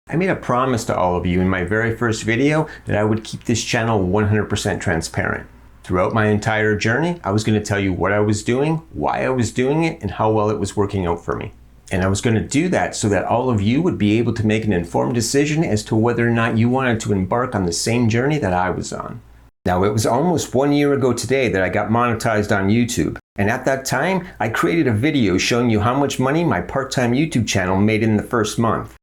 I made a promise to all of you in my very first video that I would keep this channel 100% transparent. Throughout my entire journey, I was going to tell you what I was doing, why I was doing it, and how well it was working out for me. And I was going to do that so that all of you would be able to make an informed decision as to whether or not you wanted to embark on the same journey that I was on. Now, it was almost 1 year ago today that I got monetized on YouTube. And at that time, I created a video showing you how much money my part-time YouTube channel made in the first month.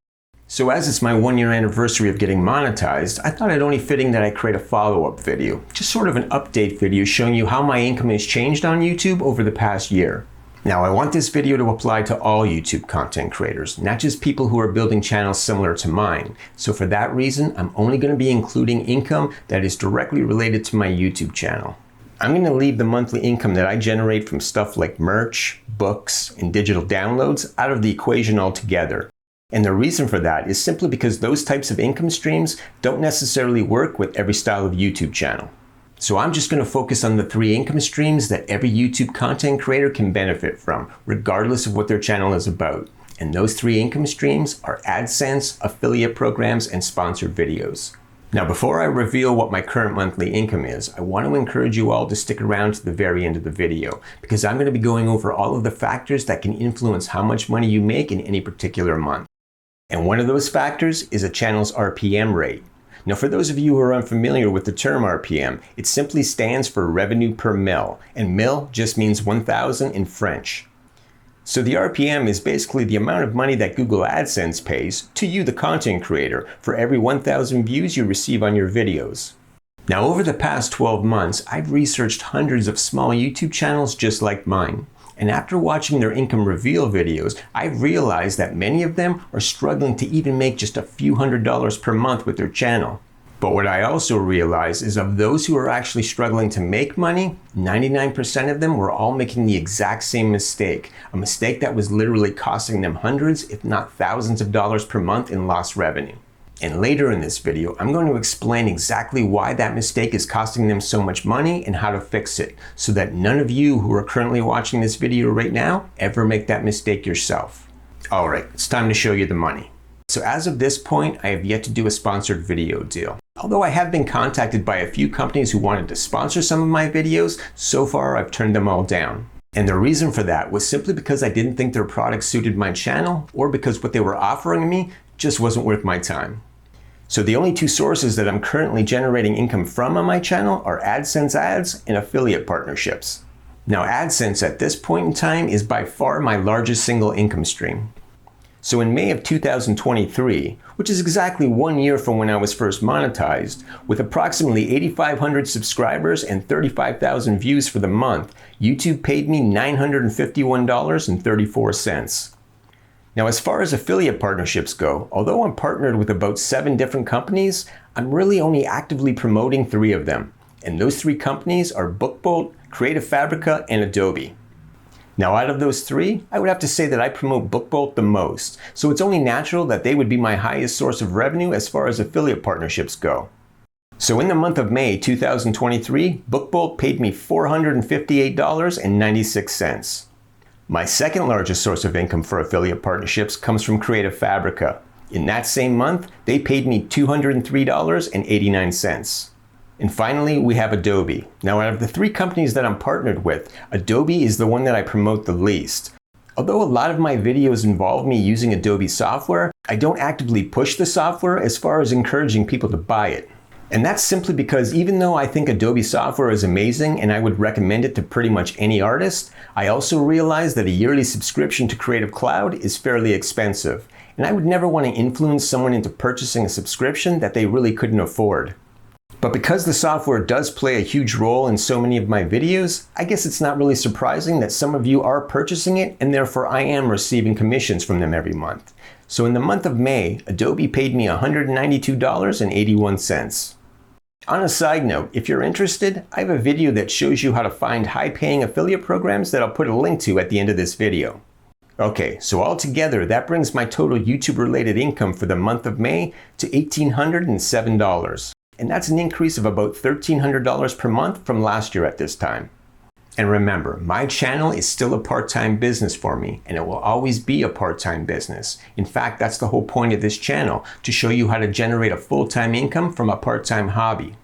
So as it's my 1 year anniversary of getting monetized, I thought it only fitting that I create a follow-up video, just sort of an update video showing you how my income has changed on YouTube over the past year. Now, I want this video to apply to all YouTube content creators, not just people who are building channels similar to mine. So for that reason, I'm only going to be including income that is directly related to my YouTube channel. I'm going to leave the monthly income that I generate from stuff like merch, books, and digital downloads out of the equation altogether. And the reason for that is simply because those types of income streams don't necessarily work with every style of YouTube channel. So I'm just going to focus on the 3 income streams that every YouTube content creator can benefit from, regardless of what their channel is about. And those 3 income streams are AdSense, affiliate programs, and sponsored videos. Now, before I reveal what my current monthly income is, I want to encourage you all to stick around to the very end of the video, because I'm going to be going over all of the factors that can influence how much money you make in any particular month. And one of those factors is a channel's RPM rate. Now, for those of you who are unfamiliar with the term RPM, it simply stands for revenue per mil, and mil just means 1,000 in French. So the RPM is basically the amount of money that Google AdSense pays to you, the content creator, for every 1,000 views you receive on your videos. Now, over the past 12 months, I've researched hundreds of small YouTube channels just like mine. And after watching their income reveal videos, I've realized that many of them are struggling to even make just a few $100s per month with their channel. But what I also realized is of those who are actually struggling to make money, 99% of them were all making the exact same mistake. A mistake that was literally costing them hundreds, if not thousands of dollars per month in lost revenue. And later in this video, I'm going to explain exactly why that mistake is costing them so much money and how to fix it, so that none of you who are currently watching this video right now ever make that mistake yourself. All right, it's time to show you the money. So as of this point, I have yet to do a sponsored video deal. Although I have been contacted by a few companies who wanted to sponsor some of my videos, so far I've turned them all down. And the reason for that was simply because I didn't think their product suited my channel, or because what they were offering me just wasn't worth my time. So the only 2 sources that I'm currently generating income from on my channel are AdSense ads and affiliate partnerships. Now, AdSense at this point in time is by far my largest single income stream. So in May of 2023, which is exactly 1 year from when I was first monetized, with approximately 8,500 subscribers and 35,000 views for the month, YouTube paid me $951.34. Now, as far as affiliate partnerships go, although I'm partnered with about 7 different companies, I'm really only actively promoting 3 of them. And those 3 companies are BookBolt, Creative Fabrica, and Adobe. Now, out of those 3, I would have to say that I promote BookBolt the most, so it's only natural that they would be my highest source of revenue as far as affiliate partnerships go. So in the month of May 2023, BookBolt paid me $458.96. My second largest source of income for affiliate partnerships comes from Creative Fabrica. In that same month, they paid me $203.89. And finally, we have Adobe. Now, out of the 3 companies that I'm partnered with, Adobe is the one that I promote the least. Although a lot of my videos involve me using Adobe software, I don't actively push the software as far as encouraging people to buy it. And that's simply because even though I think Adobe software is amazing and I would recommend it to pretty much any artist, I also realize that a yearly subscription to Creative Cloud is fairly expensive. And I would never want to influence someone into purchasing a subscription that they really couldn't afford. But because the software does play a huge role in so many of my videos, I guess it's not really surprising that some of you are purchasing it, and therefore I am receiving commissions from them every month. So in the month of May, Adobe paid me $192.81. On a side note, if you're interested, I have a video that shows you how to find high-paying affiliate programs that I'll put a link to at the end of this video. Okay, so altogether, that brings my total YouTube-related income for the month of May to $1,807. And that's an increase of about $1,300 per month from last year at this time. And remember, my channel is still a part-time business for me, and it will always be a part-time business. In fact, that's the whole point of this channel, to show you how to generate a full-time income from a part-time hobby.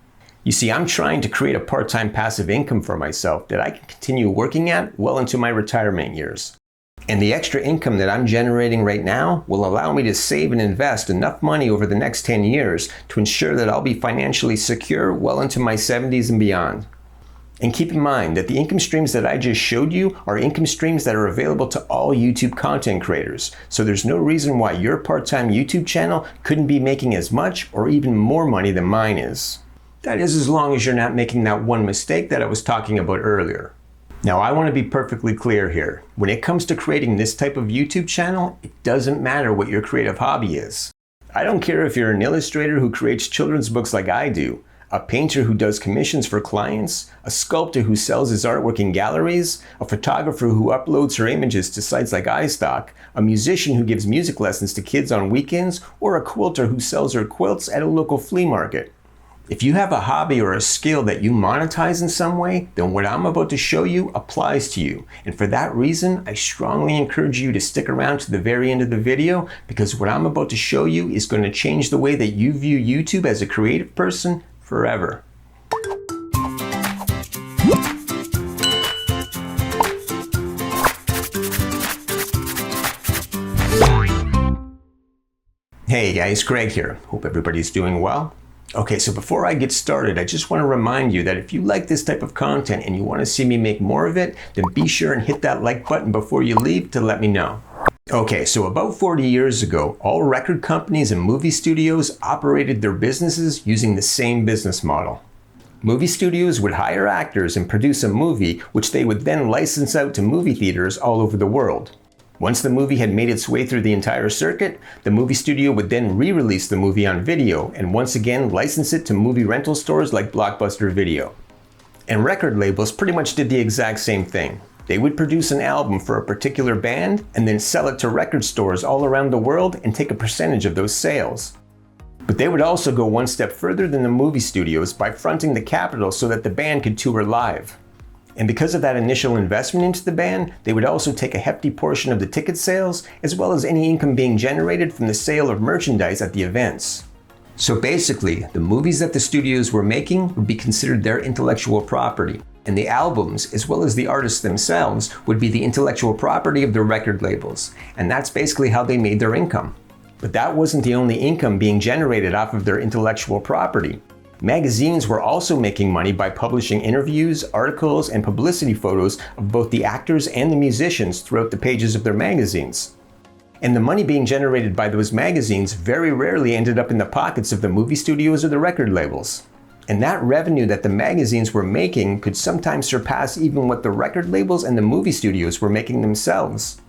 You see, I'm trying to create a part-time passive income for myself that I can continue working at well into my retirement years. And the extra income that I'm generating right now will allow me to save and invest enough money over the next 10 years to ensure that I'll be financially secure well into my 70s and beyond. And keep in mind that the income streams that I just showed you are income streams that are available to all YouTube content creators. So there's no reason why your part-time YouTube channel couldn't be making as much or even more money than mine is. That is, as long as you're not making that one mistake that I was talking about earlier. Now, I want to be perfectly clear here. When it comes to creating this type of YouTube channel, it doesn't matter what your creative hobby is. I don't care if you're an illustrator who creates children's books like I do, a painter who does commissions for clients, a sculptor who sells his artwork in galleries, a photographer who uploads her images to sites like iStock, a musician who gives music lessons to kids on weekends, or a quilter who sells her quilts at a local flea market. If you have a hobby or a skill that you monetize in some way, then what I'm about to show you applies to you. And for that reason, I strongly encourage you to stick around to the very end of the video, because what I'm about to show you is going to change the way that you view YouTube as a creative person forever. Hey guys, Greg here. Hope everybody's doing well. Okay, so before I get started, I just want to remind you that if you like this type of content and you want to see me make more of it, then be sure and hit that like button before you leave to let me know. Okay, so about 40 years ago, all record companies and movie studios operated their businesses using the same business model. Movie studios would hire actors and produce a movie, which they would then license out to movie theaters all over the world. Once the movie had made its way through the entire circuit, the movie studio would then re-release the movie on video and once again license it to movie rental stores like Blockbuster Video. And record labels pretty much did the exact same thing. They would produce an album for a particular band and then sell it to record stores all around the world and take a percentage of those sales. But they would also go one step further than the movie studios by fronting the capital so that the band could tour live. And because of that initial investment into the band, they would also take a hefty portion of the ticket sales, as well as any income being generated from the sale of merchandise at the events. So basically, the movies that the studios were making would be considered their intellectual property, and the albums, as well as the artists themselves, would be the intellectual property of the record labels. And that's basically how they made their income. But that wasn't the only income being generated off of their intellectual property. Magazines were also making money by publishing interviews, articles, and publicity photos of both the actors and the musicians throughout the pages of their magazines. And the money being generated by those magazines very rarely ended up in the pockets of the movie studios or the record labels. And that revenue that the magazines were making could sometimes surpass even what the record labels and the movie studios were making themselves.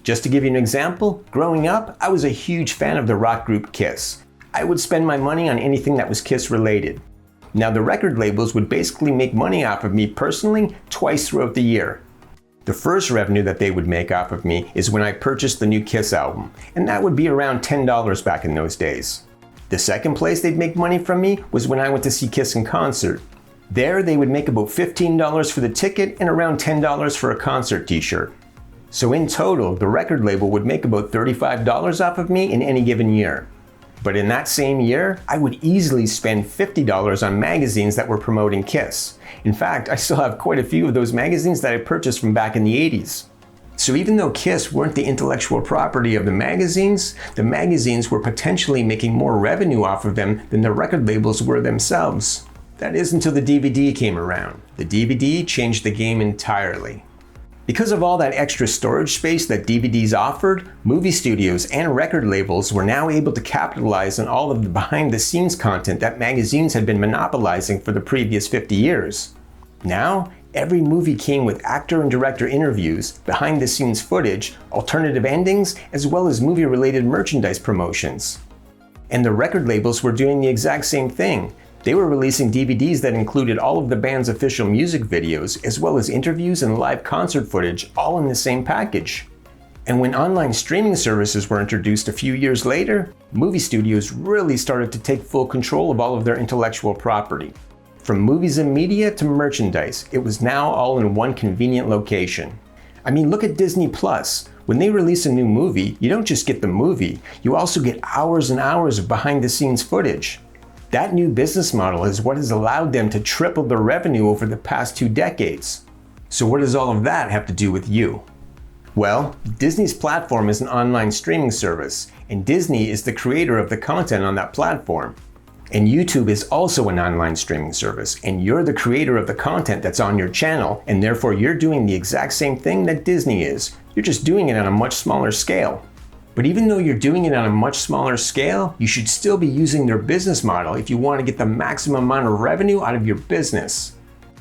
Just to give you an example, growing up, I was a huge fan of the rock group Kiss. I would spend my money on anything that was Kiss related. Now the record labels would basically make money off of me personally twice throughout the year. The first revenue that they would make off of me is when I purchased the new Kiss album, and that would be around $10 back in those days. The second place they'd make money from me was when I went to see Kiss in concert. There they would make about $15 for the ticket and around $10 for a concert t-shirt. So in total, the record label would make about $35 off of me in any given year. But in that same year, I would easily spend $50 on magazines that were promoting Kiss. In fact, I still have quite a few of those magazines that I purchased from back in the 80s. So even though Kiss weren't the intellectual property of the magazines were potentially making more revenue off of them than the record labels were themselves. That is until the DVD came around. The DVD changed the game entirely. Because of all that extra storage space that DVDs offered, movie studios and record labels were now able to capitalize on all of the behind-the-scenes content that magazines had been monopolizing for the previous 50 years. Now, every movie came with actor and director interviews, behind-the-scenes footage, alternative endings, as well as movie-related merchandise promotions. And the record labels were doing the exact same thing. They were releasing DVDs that included all of the band's official music videos, as well as interviews and live concert footage, all in the same package. And when online streaming services were introduced a few years later, movie studios really started to take full control of all of their intellectual property. From movies and media to merchandise, it was now all in one convenient location. I mean, look at Disney Plus. When they release a new movie, you don't just get the movie, you also get hours and hours of behind-the-scenes footage. That new business model is what has allowed them to triple their revenue over the past 2 decades. So what does all of that have to do with you? Well, Disney's platform is an online streaming service, and Disney is the creator of the content on that platform. And YouTube is also an online streaming service, and you're the creator of the content that's on your channel, and therefore you're doing the exact same thing that Disney is. You're just doing it on a much smaller scale. But even though you're doing it on a much smaller scale, you should still be using their business model if you want to get the maximum amount of revenue out of your business.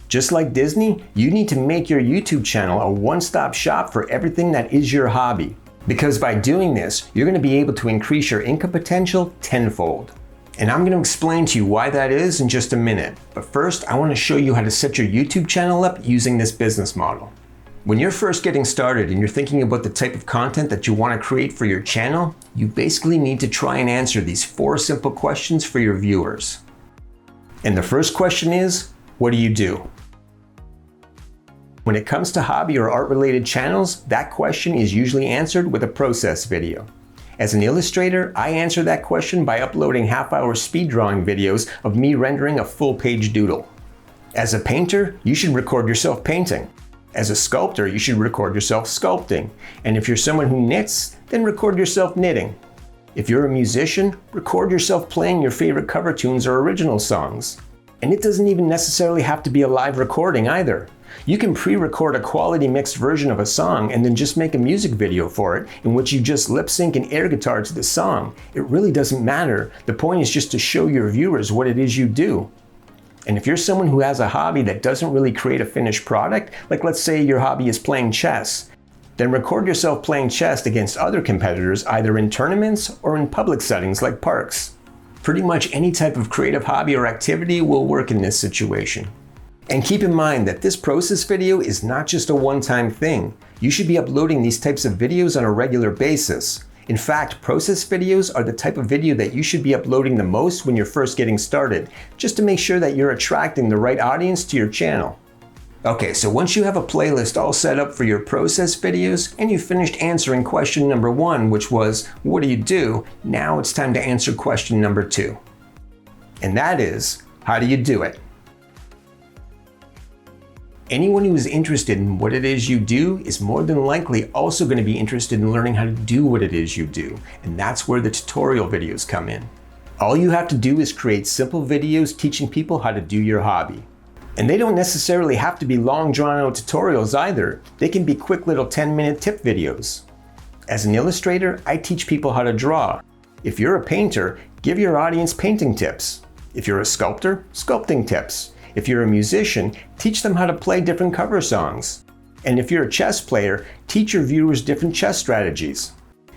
Just like Disney, you need to make your YouTube channel a one-stop shop for everything that is your hobby. Because by doing this, you're going to be able to increase your income potential tenfold. And I'm going to explain to you why that is in just a minute. But first, I want to show you how to set your YouTube channel up using this business model. When you're first getting started and you're thinking about the type of content that you want to create for your channel, you basically need to try and answer these 4 simple questions for your viewers. And the first question is, what do you do? When it comes to hobby or art-related channels, that question is usually answered with a process video. As an illustrator, I answer that question by uploading half-hour speed drawing videos of me rendering a full-page doodle. As a painter, you should record yourself painting. As a sculptor, you should record yourself sculpting. And if you're someone who knits, then record yourself knitting. If you're a musician, record yourself playing your favorite cover tunes or original songs. And it doesn't even necessarily have to be a live recording either. You can pre-record a quality mixed version of a song and then just make a music video for it in which you just lip sync and air guitar to the song. It really doesn't matter. The point is just to show your viewers what it is you do. And if you're someone who has a hobby that doesn't really create a finished product, like let's say your hobby is playing chess, then record yourself playing chess against other competitors either in tournaments or in public settings like parks. Pretty much any type of creative hobby or activity will work in this situation. And keep in mind that this process video is not just a one-time thing. You should be uploading these types of videos on a regular basis. In fact, process videos are the type of video that you should be uploading the most when you're first getting started, just to make sure that you're attracting the right audience to your channel. Okay, so once you have a playlist all set up for your process videos and you've finished answering question number 1, which was, what do you do? Now it's time to answer question number 2. And that is, how do you do it? Anyone who is interested in what it is you do is more than likely also going to be interested in learning how to do what it is you do. And that's where the tutorial videos come in. All you have to do is create simple videos teaching people how to do your hobby. And they don't necessarily have to be long drawn-out tutorials either. They can be quick little 10-minute tip videos. As an illustrator, I teach people how to draw. If you're a painter, give your audience painting tips. If you're a sculptor, sculpting tips. If you're a musician, teach them how to play different cover songs. And if you're a chess player, teach your viewers different chess strategies.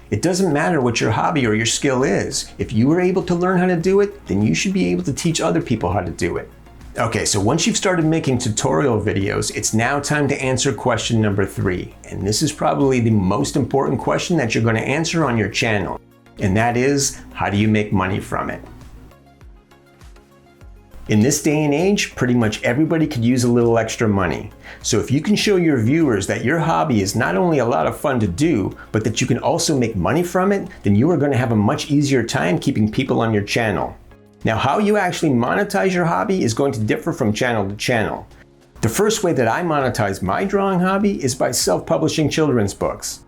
It doesn't matter what your hobby or your skill is. If you were able to learn how to do it, then you should be able to teach other people how to do it. Okay, so once you've started making tutorial videos, it's now time to answer question number 3. And this is probably the most important question that you're going to answer on your channel. And that is, how do you make money from it? In this day and age, pretty much everybody could use a little extra money. So if you can show your viewers that your hobby is not only a lot of fun to do, but that you can also make money from it, then you are going to have a much easier time keeping people on your channel. Now, how you actually monetize your hobby is going to differ from channel to channel. The first way that I monetize my drawing hobby is by self-publishing children's books.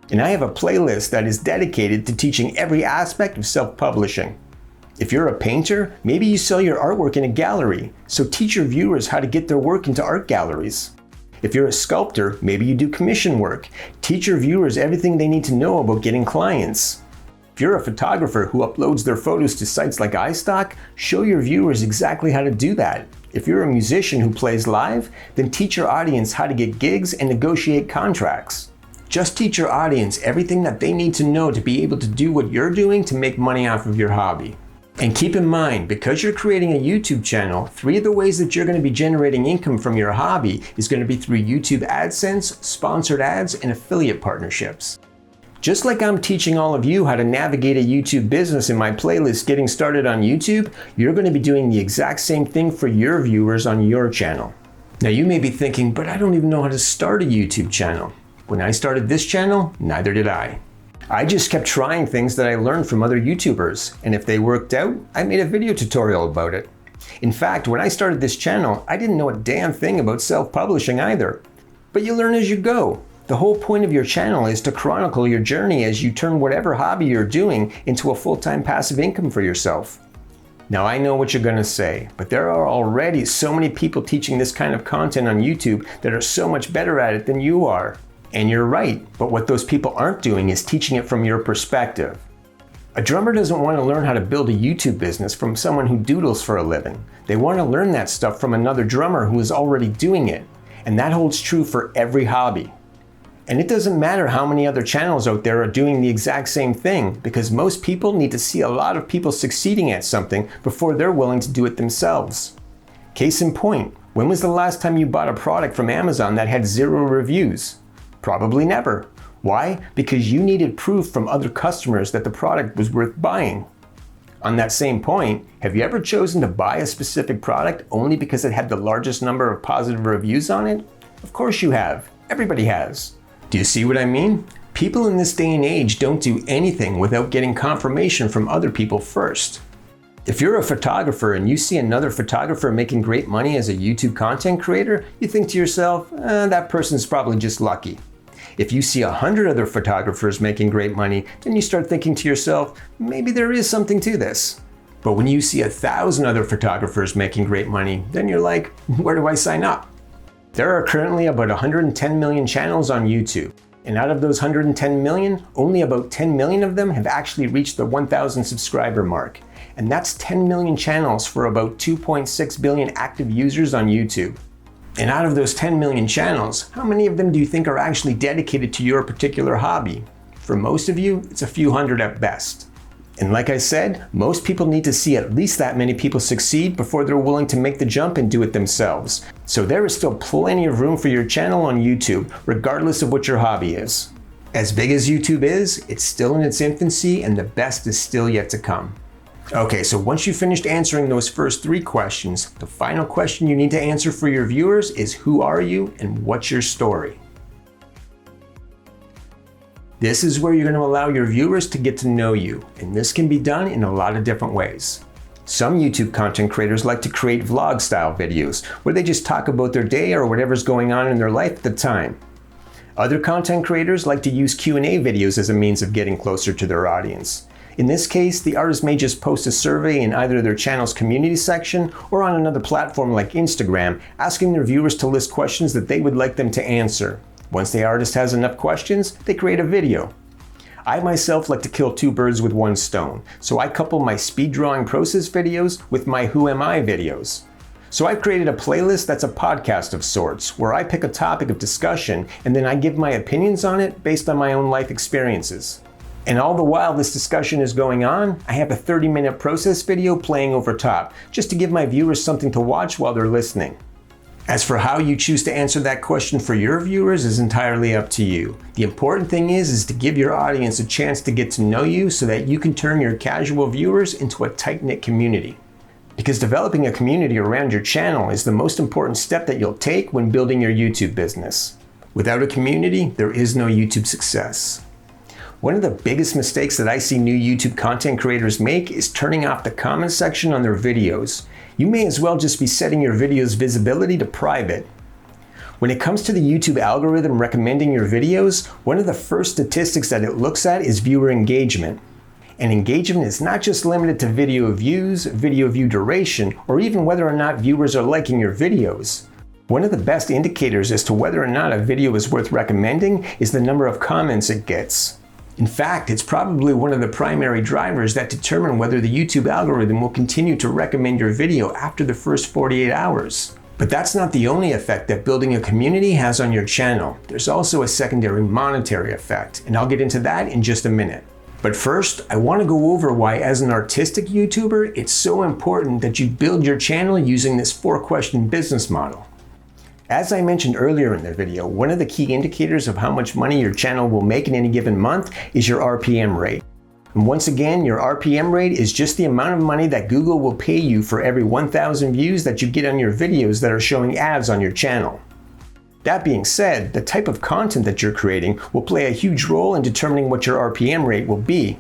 And I have a playlist that is dedicated to teaching every aspect of self-publishing. If you're a painter, maybe you sell your artwork in a gallery, so teach your viewers how to get their work into art galleries. If you're a sculptor, maybe you do commission work. Teach your viewers everything they need to know about getting clients. If you're a photographer who uploads their photos to sites like iStock, show your viewers exactly how to do that. If you're a musician who plays live, then teach your audience how to get gigs and negotiate contracts. Just teach your audience everything that they need to know to be able to do what you're doing to make money off of your hobby. And keep in mind, because you're creating a YouTube channel, 3 of the ways that you're going to be generating income from your hobby is going to be through YouTube AdSense, sponsored ads, and affiliate partnerships. Just like I'm teaching all of you how to navigate a YouTube business in my playlist Getting Started on YouTube, you're going to be doing the exact same thing for your viewers on your channel. Now you may be thinking, but I don't even know how to start a YouTube channel. When I started this channel, neither did I. I just kept trying things that I learned from other YouTubers, and if they worked out, I made a video tutorial about it. In fact, when I started this channel, I didn't know a damn thing about self-publishing either. But you learn as you go. The whole point of your channel is to chronicle your journey as you turn whatever hobby you're doing into a full-time passive income for yourself. Now I know what you're gonna say, but there are already so many people teaching this kind of content on YouTube that are so much better at it than you are. And you're right, but what those people aren't doing is teaching it from your perspective. A drummer doesn't want to learn how to build a YouTube business from someone who doodles for a living. They want to learn that stuff from another drummer who is already doing it. And that holds true for every hobby. And it doesn't matter how many other channels out there are doing the exact same thing, because most people need to see a lot of people succeeding at something before they're willing to do it themselves. Case in point, when was the last time you bought a product from Amazon that had 0 reviews? Probably never. Why? Because you needed proof from other customers that the product was worth buying. On that same point, have you ever chosen to buy a specific product only because it had the largest number of positive reviews on it? Of course you have. Everybody has. Do you see what I mean? People in this day and age don't do anything without getting confirmation from other people first. If you're a photographer and you see another photographer making great money as a YouTube content creator, you think to yourself, that person's probably just lucky. If you see 100 other photographers making great money, then you start thinking to yourself, maybe there is something to this. But when you see 1,000 other photographers making great money, then you're like, where do I sign up? There are currently about 110 million channels on YouTube. And out of those 110 million, only about 10 million of them have actually reached the 1,000 subscriber mark. And that's 10 million channels for about 2.6 billion active users on YouTube. And out of those 10 million channels, how many of them do you think are actually dedicated to your particular hobby? For most of you, it's a few hundred at best. And like I said, most people need to see at least that many people succeed before they're willing to make the jump and do it themselves. So there is still plenty of room for your channel on YouTube, regardless of what your hobby is. As big as YouTube is, it's still in its infancy and the best is still yet to come. Okay, so once you've finished answering those first 3 questions, the final question you need to answer for your viewers is who are you and what's your story? This is where you're going to allow your viewers to get to know you, and this can be done in a lot of different ways. Some YouTube content creators like to create vlog style videos where they just talk about their day or whatever's going on in their life at the time. Other content creators like to use Q&A videos as a means of getting closer to their audience. In this case, the artist may just post a survey in either their channel's community section or on another platform like Instagram, asking their viewers to list questions that they would like them to answer. Once the artist has enough questions, they create a video. I myself like to kill 2 birds with 1 stone, so I couple my speed drawing process videos with my Who Am I videos. So I've created a playlist that's a podcast of sorts, where I pick a topic of discussion and then I give my opinions on it based on my own life experiences. And all the while this discussion is going on, I have a 30-minute process video playing over top, just to give my viewers something to watch while they're listening. As for how you choose to answer that question for your viewers is entirely up to you. The important thing is to give your audience a chance to get to know you so that you can turn your casual viewers into a tight-knit community. Because developing a community around your channel is the most important step that you'll take when building your YouTube business. Without a community, there is no YouTube success. One of the biggest mistakes that I see new YouTube content creators make is turning off the comment section on their videos. You may as well just be setting your video's visibility to private. When it comes to the YouTube algorithm recommending your videos, one of the first statistics that it looks at is viewer engagement. And engagement is not just limited to video views, video view duration, or even whether or not viewers are liking your videos. One of the best indicators as to whether or not a video is worth recommending is the number of comments it gets. In fact, it's probably one of the primary drivers that determine whether the YouTube algorithm will continue to recommend your video after the first 48 hours. But that's not the only effect that building a community has on your channel. There's also a secondary monetary effect, and I'll get into that in just a minute. But first, I want to go over why as an artistic YouTuber, it's so important that you build your channel using this 4-question business model. As I mentioned earlier in the video, one of the key indicators of how much money your channel will make in any given month is your RPM rate. And once again, your RPM rate is just the amount of money that Google will pay you for every 1,000 views that you get on your videos that are showing ads on your channel. That being said, the type of content that you're creating will play a huge role in determining what your RPM rate will be.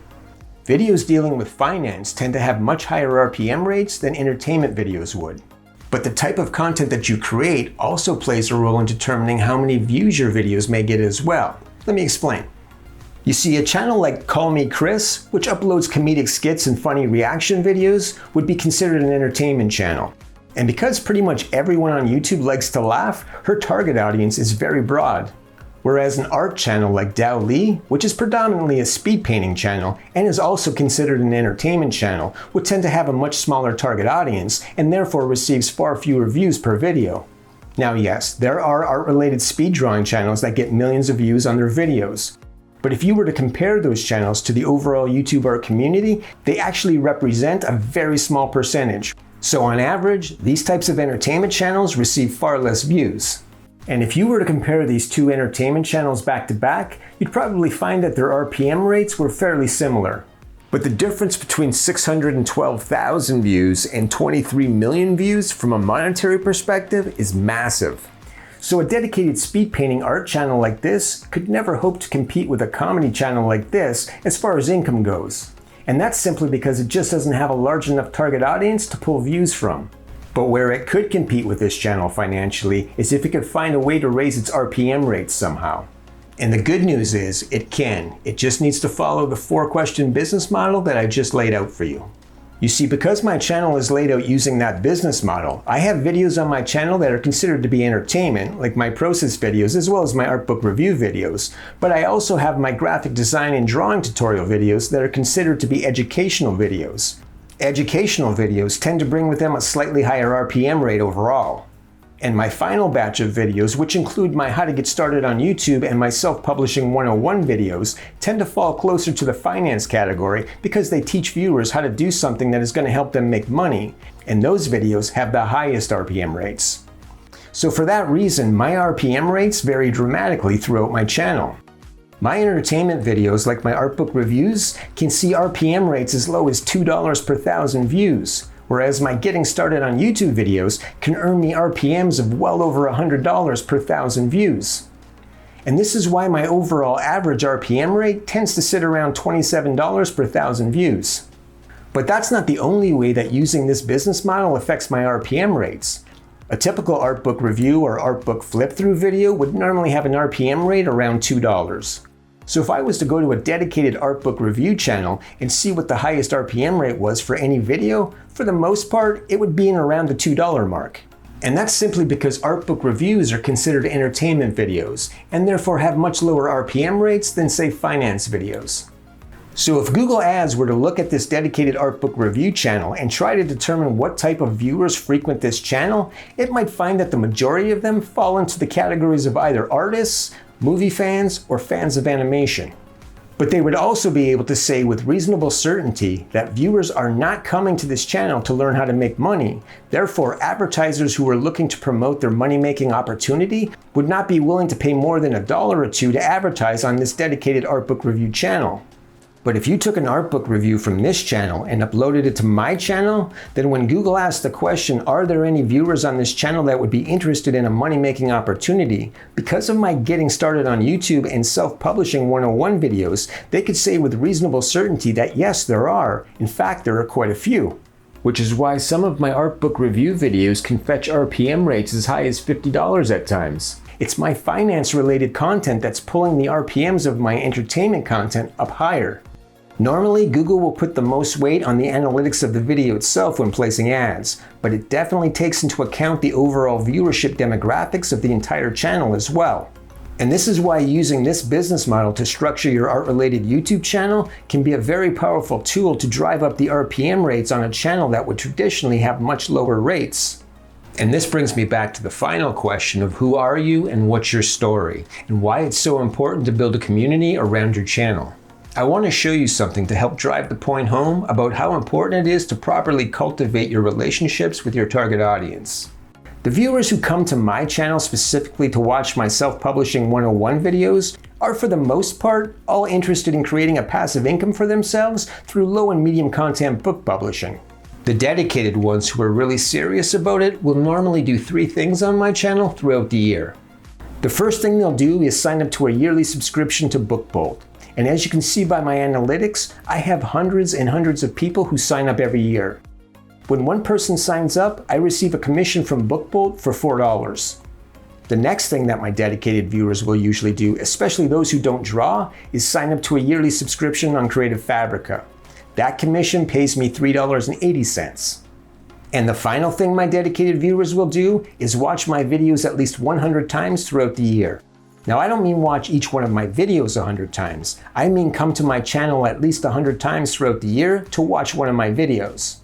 Videos dealing with finance tend to have much higher RPM rates than entertainment videos would. But the type of content that you create also plays a role in determining how many views your videos may get as well. Let me explain. You see, a channel like Call Me Chris, which uploads comedic skits and funny reaction videos, would be considered an entertainment channel. And because pretty much everyone on YouTube likes to laugh, her target audience is very broad. Whereas an art channel like Dao Li, which is predominantly a speed painting channel and is also considered an entertainment channel, would tend to have a much smaller target audience and therefore receives far fewer views per video. Now yes, there are art-related speed drawing channels that get millions of views on their videos. But if you were to compare those channels to the overall YouTube art community, they actually represent a very small percentage. So on average, these types of entertainment channels receive far less views. And if you were to compare these two entertainment channels back to back, you'd probably find that their RPM rates were fairly similar. But the difference between 612,000 views and 23 million views from a monetary perspective is massive. So a dedicated speed painting art channel like this could never hope to compete with a comedy channel like this as far as income goes. And that's simply because it just doesn't have a large enough target audience to pull views from. But where it could compete with this channel financially is if it could find a way to raise its RPM rates somehow. And the good news is it can. It just needs to follow the 4-question business model that I just laid out for you. You see, because my channel is laid out using that business model, I have videos on my channel that are considered to be entertainment, like my process videos as well as my art book review videos. But I also have my graphic design and drawing tutorial videos that are considered to be educational videos. Educational videos tend to bring with them a slightly higher RPM rate overall. And my final batch of videos, which include my How to Get Started on YouTube and my Self-Publishing 101 videos, tend to fall closer to the finance category because they teach viewers how to do something that is going to help them make money, and those videos have the highest RPM rates. So for that reason, my RPM rates vary dramatically throughout my channel. My entertainment videos, like my art book reviews, can see RPM rates as low as $2 per 1,000 views, whereas my Getting Started on YouTube videos can earn me RPMs of well over $100 per 1,000 views. And this is why my overall average RPM rate tends to sit around $27 per 1,000 views. But that's not the only way that using this business model affects my RPM rates. A typical art book review or art book flip-through video would normally have an RPM rate around $2. So if I was to go to a dedicated art book review channel and see what the highest RPM rate was for any video, for the most part, it would be in around the $2 mark. And that's simply because art book reviews are considered entertainment videos, and therefore have much lower RPM rates than, say, finance videos. So if Google Ads were to look at this dedicated art book review channel and try to determine what type of viewers frequent this channel, it might find that the majority of them fall into the categories of either artists, movie fans, or fans of animation. But they would also be able to say with reasonable certainty that viewers are not coming to this channel to learn how to make money. Therefore, advertisers who are looking to promote their money-making opportunity would not be willing to pay more than $1 or $2 to advertise on this dedicated art book review channel. But if you took an art book review from this channel and uploaded it to my channel, then when Google asks the question, are there any viewers on this channel that would be interested in a money-making opportunity? Because of my Getting Started on YouTube and Self-Publishing 101 videos, they could say with reasonable certainty that yes, there are. In fact, there are quite a few. Which is why some of my art book review videos can fetch RPM rates as high as $50 at times. It's my finance-related content that's pulling the RPMs of my entertainment content up higher. Normally, Google will put the most weight on the analytics of the video itself when placing ads, but it definitely takes into account the overall viewership demographics of the entire channel as well. And this is why using this business model to structure your art-related YouTube channel can be a very powerful tool to drive up the RPM rates on a channel that would traditionally have much lower rates. And this brings me back to the final question of who are you and what's your story, and why it's so important to build a community around your channel. I want to show you something to help drive the point home about how important it is to properly cultivate your relationships with your target audience. The viewers who come to my channel specifically to watch my self-publishing 101 videos are for the most part all interested in creating a passive income for themselves through low and medium content book publishing. The dedicated ones who are really serious about it will normally do 3 things on my channel throughout the year. The first thing they'll do is sign up to a yearly subscription to BookBolt. And as you can see by my analytics, I have hundreds and hundreds of people who sign up every year. When one person signs up, I receive a commission from BookBolt for $4. The next thing that my dedicated viewers will usually do, especially those who don't draw, is sign up to a yearly subscription on Creative Fabrica. That commission pays me $3.80. And the final thing my dedicated viewers will do is watch my videos at least 100 times throughout the year. Now, I don't mean watch each one of my videos 100 times. I mean come to my channel at least 100 times throughout the year to watch one of my videos.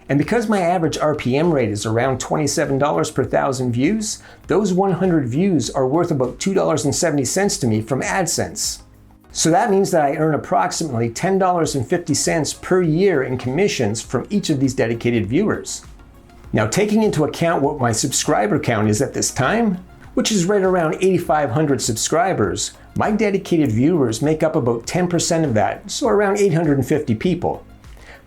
And because my average RPM rate is around $27 per 1,000 views, those 100 views are worth about $2.70 to me from AdSense. So that means that I earn approximately $10.50 per year in commissions from each of these dedicated viewers. Now, taking into account what my subscriber count is at this time, which is right around 8,500 subscribers, my dedicated viewers make up about 10% of that, so around 850 people.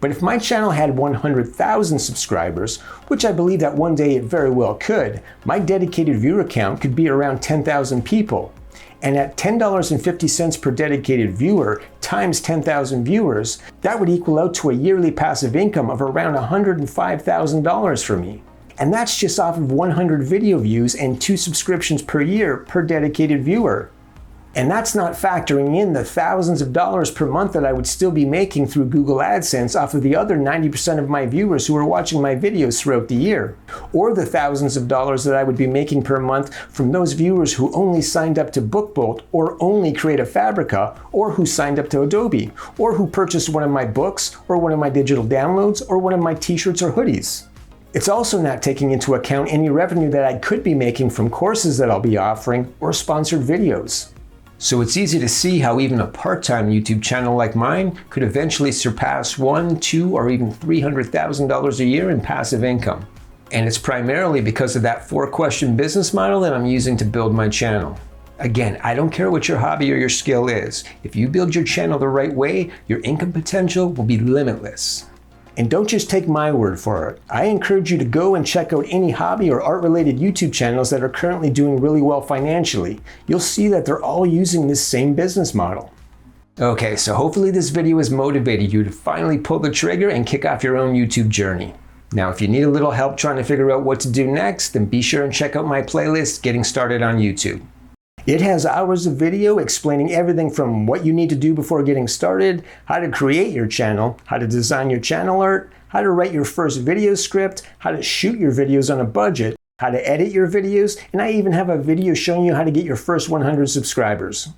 But if my channel had 100,000 subscribers, which I believe that one day it very well could, my dedicated viewer count could be around 10,000 people. And at $10.50 per dedicated viewer times 10,000 viewers, that would equal out to a yearly passive income of around $105,000 for me. And that's just off of 100 video views and 2 subscriptions per year per dedicated viewer. And that's not factoring in the thousands of dollars per month that I would still be making through Google AdSense off of the other 90% of my viewers who are watching my videos throughout the year. Or the thousands of dollars that I would be making per month from those viewers who only signed up to BookBolt or only Creative Fabrica, or who signed up to Adobe, or who purchased one of my books or one of my digital downloads or one of my t-shirts or hoodies. It's also not taking into account any revenue that I could be making from courses that I'll be offering or sponsored videos. So it's easy to see how even a part-time YouTube channel like mine could eventually surpass $100,000, $200,000, or even $300,000 a year in passive income. And it's primarily because of that 4-question business model that I'm using to build my channel. Again, I don't care what your hobby or your skill is. If you build your channel the right way, your income potential will be limitless. And don't just take my word for it. I encourage you to go and check out any hobby or art-related YouTube channels that are currently doing really well financially. You'll see that they're all using this same business model. Okay, so hopefully this video has motivated you to finally pull the trigger and kick off your own YouTube journey. Now, if you need a little help trying to figure out what to do next, then be sure and check out my playlist, Getting Started on YouTube. It has hours of video explaining everything from what you need to do before getting started, how to create your channel, how to design your channel art, how to write your first video script, how to shoot your videos on a budget, how to edit your videos, and I even have a video showing you how to get your first 100 subscribers.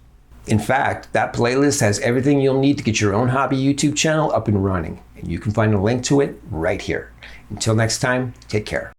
In fact, that playlist has everything you'll need to get your own hobby YouTube channel up and running, and you can find a link to it right here. Until next time, take care.